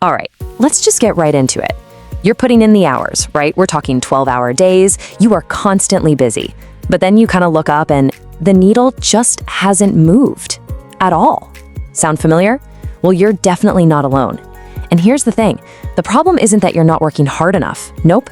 All right, let's just get right into it. You're putting in the hours, right? We're talking 12-hour days. You are constantly busy. But then you kind of look up and the needle just hasn't moved at all. Sound familiar? Well, you're definitely not alone. And here's the thing. The problem isn't that you're not working hard enough. Nope.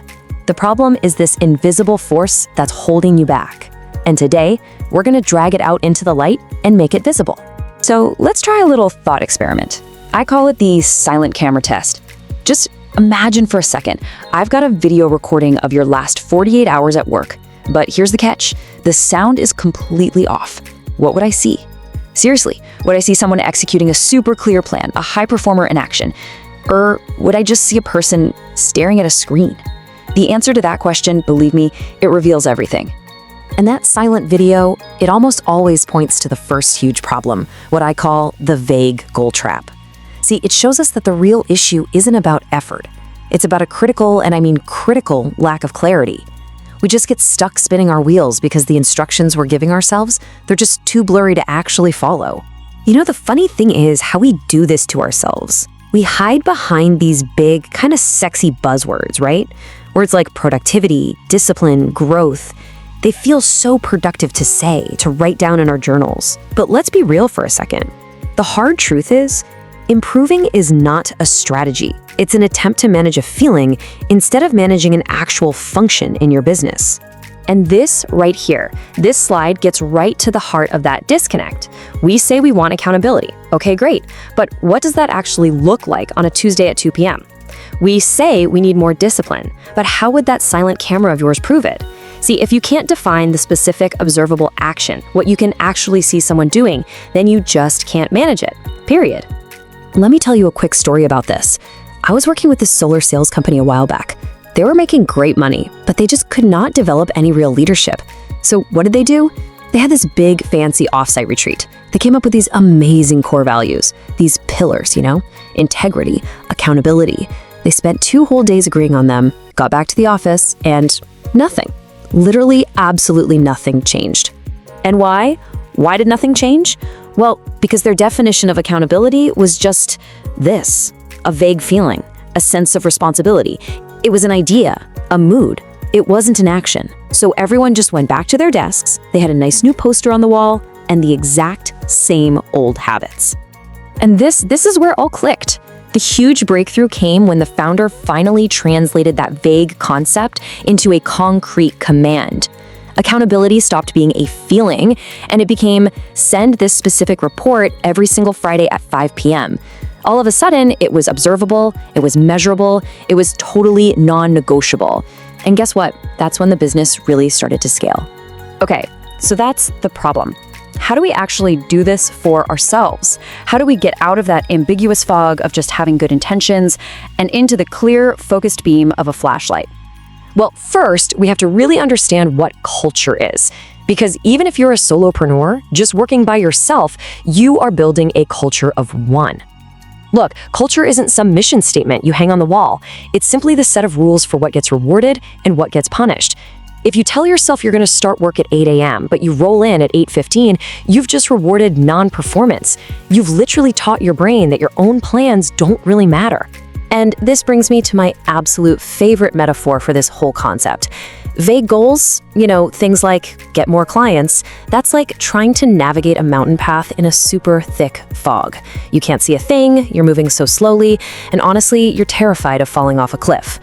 The problem is this invisible force that's holding you back. And today, we're going to drag it out into the light and make it visible. So let's try a little thought experiment. I call it the silent camera test. Just imagine for a second, I've got a video recording of your last 48 hours at work. But here's the catch. The sound is completely off. What would I see? Seriously, would I see someone executing a super clear plan, a high performer in action? Or would I just see a person staring at a screen? The answer to that question, believe me, it reveals everything. And that silent video, it almost always points to the first huge problem, what I call the vague goal trap. See, it shows us that the real issue isn't about effort. It's about a critical, and I mean critical, lack of clarity. We just get stuck spinning our wheels because the instructions we're giving ourselves, they're just too blurry to actually follow. You know, the funny thing is how we do this to ourselves. We hide behind these big, kind of sexy buzzwords, right? Words like productivity, discipline, growth. They feel so productive to say, to write down in our journals. But let's be real for a second. The hard truth is, improving is not a strategy. It's an attempt to manage a feeling instead of managing an actual function in your business. And this right here, this slide gets right to the heart of that disconnect. We say we want accountability. Okay, great. But what does that actually look like on a Tuesday at 2 p.m.? We say we need more discipline, but how would that silent camera of yours prove it? See, if you can't define the specific observable action, what you can actually see someone doing, then you just can't manage it, period. Let me tell you a quick story about this. I was working with this solar sales company a while back. They were making great money, but they just could not develop any real leadership. So what did they do? They had this big, fancy offsite retreat. They came up with these amazing core values, these pillars, integrity, accountability. They spent 2 whole days agreeing on them, got back to the office, and nothing. Literally, absolutely nothing changed. And why? Why did nothing change? Well, because their definition of accountability was just this, a vague feeling, a sense of responsibility. It was an idea, a mood. It wasn't an action. So everyone just went back to their desks, they had a nice new poster on the wall, and the exact same old habits. And this is where it all clicked. The huge breakthrough came when the founder finally translated that vague concept into a concrete command. Accountability stopped being a feeling, and it became send this specific report every single Friday at 5 p.m. All of a sudden, it was observable, it was measurable, it was totally non-negotiable. And guess what? That's when the business really started to scale. Okay, so that's the problem. How do we actually do this for ourselves? How do we get out of that ambiguous fog of just having good intentions and into the clear, focused beam of a flashlight? Well, first, we have to really understand what culture is. Because even if you're a solopreneur, just working by yourself, you are building a culture of one. Look, culture isn't some mission statement you hang on the wall. It's simply the set of rules for what gets rewarded and what gets punished. If you tell yourself you're going to start work at 8 a.m., but you roll in at 8:15, you've just rewarded non-performance. You've literally taught your brain that your own plans don't really matter. And this brings me to my absolute favorite metaphor for this whole concept. Vague goals, things like get more clients, that's like trying to navigate a mountain path in a super thick fog. You can't see a thing, you're moving so slowly, and honestly, you're terrified of falling off a cliff.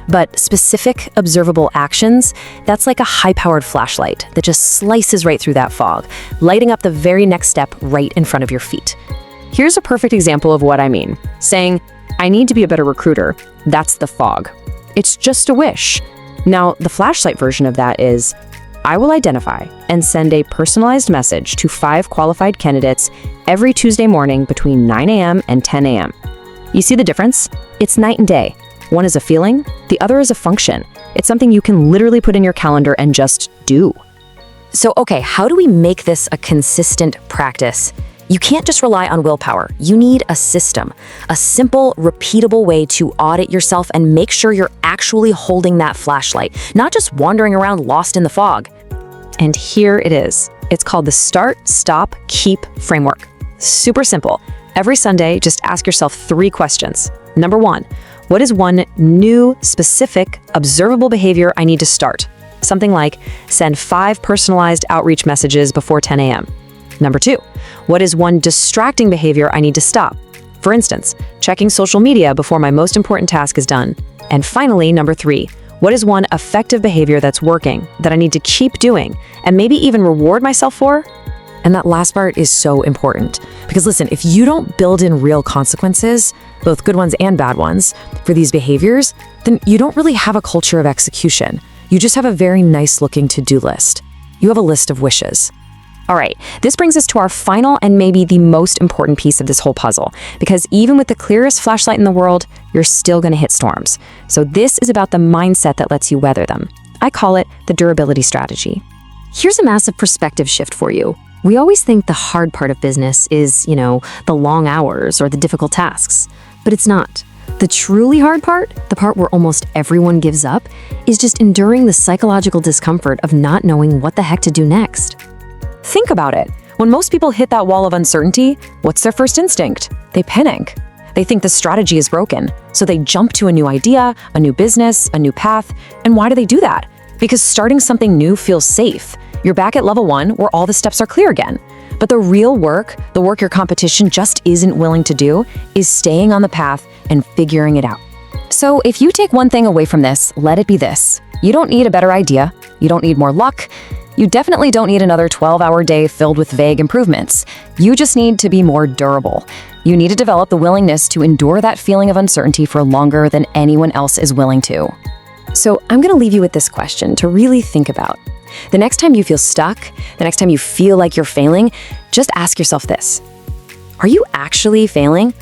But specific, observable actions, that's like a high-powered flashlight that just slices right through that fog, lighting up the very next step right in front of your feet. Here's a perfect example of what I mean. Saying, I need to be a better recruiter. That's the fog. It's just a wish. Now, the flashlight version of that is, I will identify and send a personalized message to 5 qualified candidates every Tuesday morning between 9 a.m. and 10 a.m. You see the difference? It's night and day. One is a feeling, the other is a function. It's something you can literally put in your calendar and just do. So, okay, how do we make this a consistent practice? You can't just rely on willpower. You need a system, a simple, repeatable way to audit yourself and make sure you're actually holding that flashlight, not just wandering around lost in the fog. And here it is. It's called the Start, Stop, Keep framework. Super simple. Every Sunday, just ask yourself 3 questions. Number 1, what is one new, specific, observable behavior I need to start? Something like send 5 personalized outreach messages before 10 a.m. Number 2, what is one distracting behavior I need to stop? For instance, checking social media before my most important task is done. And finally, number 3, what is one effective behavior that's working, that I need to keep doing, and maybe even reward myself for? And that last part is so important. Because listen, if you don't build in real consequences, both good ones and bad ones, for these behaviors, then you don't really have a culture of execution. You just have a very nice looking to-do list. You have a list of wishes. All right, this brings us to our final and maybe the most important piece of this whole puzzle, because even with the clearest flashlight in the world, you're still going to hit storms. So this is about the mindset that lets you weather them. I call it the durability strategy. Here's a massive perspective shift for you. We always think the hard part of business is, the long hours or the difficult tasks, but it's not. The truly hard part, the part where almost everyone gives up, is just enduring the psychological discomfort of not knowing what the heck to do next. Think about it. When most people hit that wall of uncertainty, what's their first instinct? They panic. They think the strategy is broken, so they jump to a new idea, a new business, a new path. And why do they do that? Because starting something new feels safe. You're back at level 1 where all the steps are clear again. But the real work, the work your competition just isn't willing to do, is staying on the path and figuring it out. So if you take one thing away from this, let it be this. You don't need a better idea. You don't need more luck. You definitely don't need another 12-hour day filled with vague improvements. You just need to be more durable. You need to develop the willingness to endure that feeling of uncertainty for longer than anyone else is willing to. So I'm going to leave you with this question to really think about. The next time you feel stuck, the next time you feel like you're failing, just ask yourself this. Are you actually failing?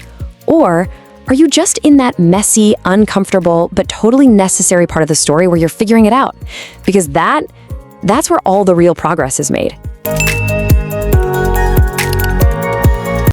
Or are you just in that messy, uncomfortable, but totally necessary part of the story where you're figuring it out? Because that's where all the real progress is made.